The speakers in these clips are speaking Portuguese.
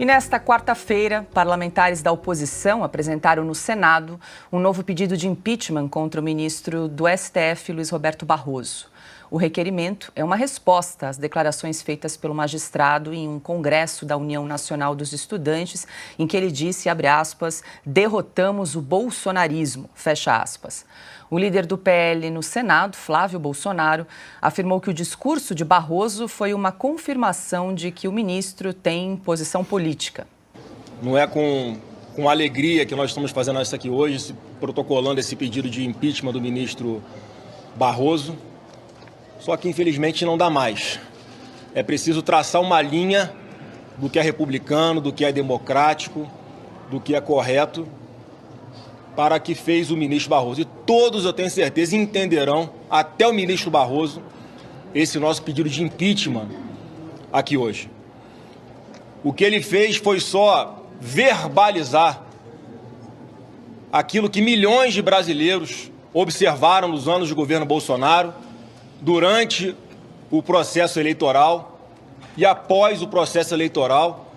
E nesta quarta-feira, parlamentares da oposição apresentaram no Senado um novo pedido de impeachment contra o ministro do STF, Luiz Roberto Barroso. O requerimento é uma resposta às declarações feitas pelo magistrado em um congresso da União Nacional dos Estudantes, em que ele disse, abre aspas, derrotamos o bolsonarismo, fecha aspas. O líder do PL no Senado, Flávio Bolsonaro, afirmou que o discurso de Barroso foi uma confirmação de que o ministro tem posição política. Não é com alegria que nós estamos fazendo isso aqui hoje, protocolando esse pedido de impeachment do ministro Barroso. Só que, infelizmente, não dá mais. É preciso traçar uma linha do que é republicano, do que é democrático, do que é correto, para que fez o ministro Barroso. E todos, eu tenho certeza, entenderão, até o ministro Barroso, esse nosso pedido de impeachment aqui hoje. O que ele fez foi só verbalizar aquilo que milhões de brasileiros observaram nos anos de governo Bolsonaro, durante o processo eleitoral e após o processo eleitoral,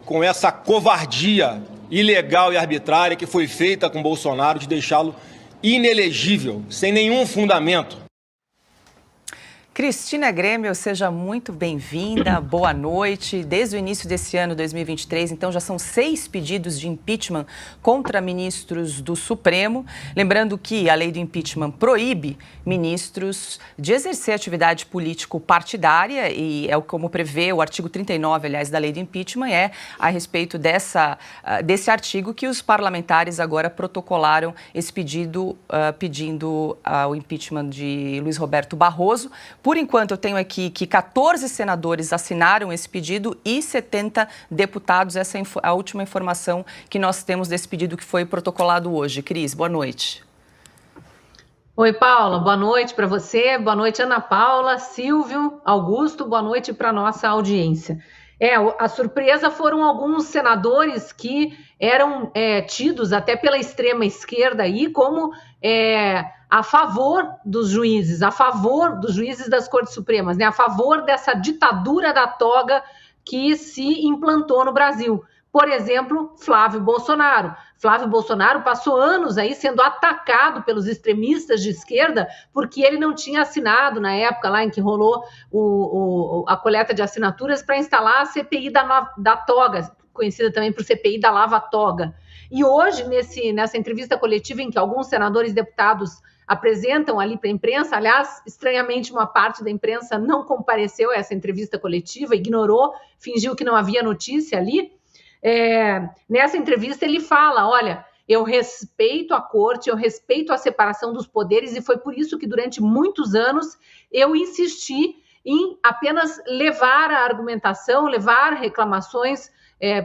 com essa covardia ilegal e arbitrária que foi feita com Bolsonaro de deixá-lo inelegível, sem nenhum fundamento. Cristina Grêmio, seja muito bem-vinda, boa noite. Desde o início desse ano, 2023, então já são 6 pedidos de impeachment contra ministros do Supremo. Lembrando que a lei do impeachment proíbe ministros de exercer atividade político-partidária e é como prevê o artigo 39, aliás, da lei do impeachment, é a respeito desse artigo que os parlamentares agora protocolaram esse pedido pedindo o impeachment de Luiz Roberto Barroso. Por enquanto, eu tenho aqui que 14 senadores assinaram esse pedido e 70 deputados. Essa é a última informação que nós temos desse pedido que foi protocolado hoje. Cris, boa noite. Oi, Paula, boa noite para você, boa noite, Ana Paula, Silvio, Augusto, boa noite para a nossa audiência. A surpresa foram alguns senadores que eram tidos até pela extrema esquerda aí como a favor dos juízes das Cortes Supremas, né? A favor dessa ditadura da toga que se implantou no Brasil. Por exemplo, Flávio Bolsonaro. Flávio Bolsonaro passou anos aí sendo atacado pelos extremistas de esquerda porque ele não tinha assinado na época lá em que rolou a coleta de assinaturas para instalar a CPI da toga, conhecida também por CPI da Lava Toga. E hoje, nessa entrevista coletiva em que alguns senadores e deputados apresentam ali para a imprensa, aliás, estranhamente uma parte da imprensa não compareceu a essa entrevista coletiva, ignorou, fingiu que não havia notícia ali. Nessa entrevista ele fala, olha, eu respeito a corte, eu respeito a separação dos poderes e foi por isso que durante muitos anos eu insisti em apenas levar a argumentação, levar reclamações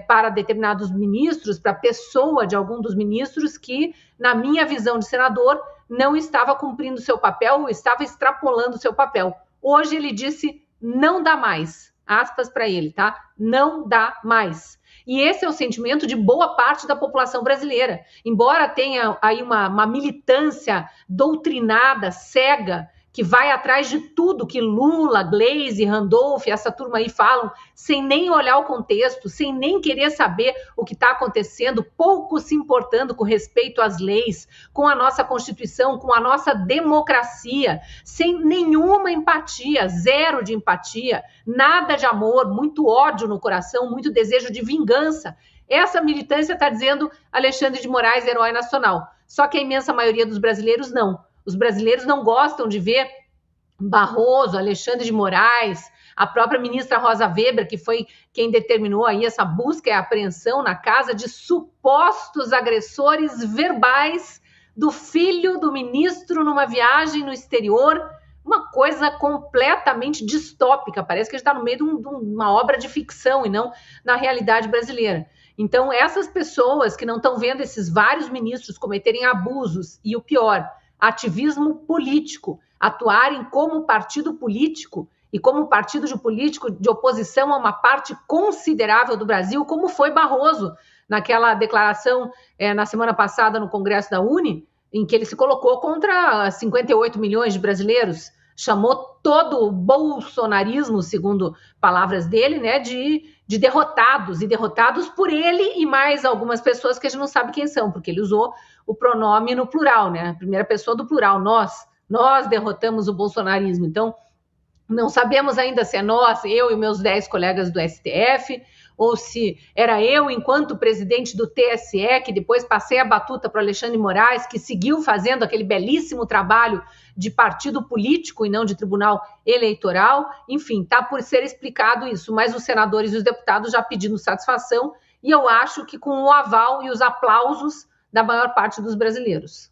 para determinados ministros, para a pessoa de algum dos ministros que, na minha visão de senador, não estava cumprindo seu papel ou estava extrapolando seu papel. Hoje ele disse, não dá mais, aspas para ele, tá? Não dá mais. E esse é o sentimento de boa parte da população brasileira. Embora tenha aí uma militância doutrinada, cega, que vai atrás de tudo que Lula, Gleisi, Randolph, essa turma aí falam, sem nem olhar o contexto, sem nem querer saber o que está acontecendo, pouco se importando com respeito às leis, com a nossa Constituição, com a nossa democracia, sem nenhuma empatia, zero de empatia, nada de amor, muito ódio no coração, muito desejo de vingança. Essa militância está dizendo Alexandre de Moraes, herói nacional. Só que a imensa maioria dos brasileiros não. Os brasileiros não gostam de ver Barroso, Alexandre de Moraes, a própria ministra Rosa Weber, que foi quem determinou aí essa busca e apreensão na casa de supostos agressores verbais do filho do ministro numa viagem no exterior, uma coisa completamente distópica, parece que a gente está no meio de uma obra de ficção e não na realidade brasileira. Então, essas pessoas que não estão vendo esses vários ministros cometerem abusos e o pior, ativismo político, atuarem como partido político e como partido político de oposição a uma parte considerável do Brasil, como foi Barroso naquela declaração na semana passada no Congresso da UNE, em que ele se colocou contra 58 milhões de brasileiros, chamou todo o bolsonarismo, segundo palavras dele, né, de derrotados, e derrotados por ele e mais algumas pessoas que a gente não sabe quem são, porque ele usou o pronome no plural, né, a primeira pessoa do plural, nós derrotamos o bolsonarismo. Então, não sabemos ainda se é nós, eu e meus 10 colegas do STF, ou se era eu, enquanto presidente do TSE, que depois passei a batuta para o Alexandre Moraes, que seguiu fazendo aquele belíssimo trabalho de partido político e não de tribunal eleitoral. Enfim, está por ser explicado isso, mas os senadores e os deputados já pedindo satisfação, e eu acho que com o aval e os aplausos da maior parte dos brasileiros.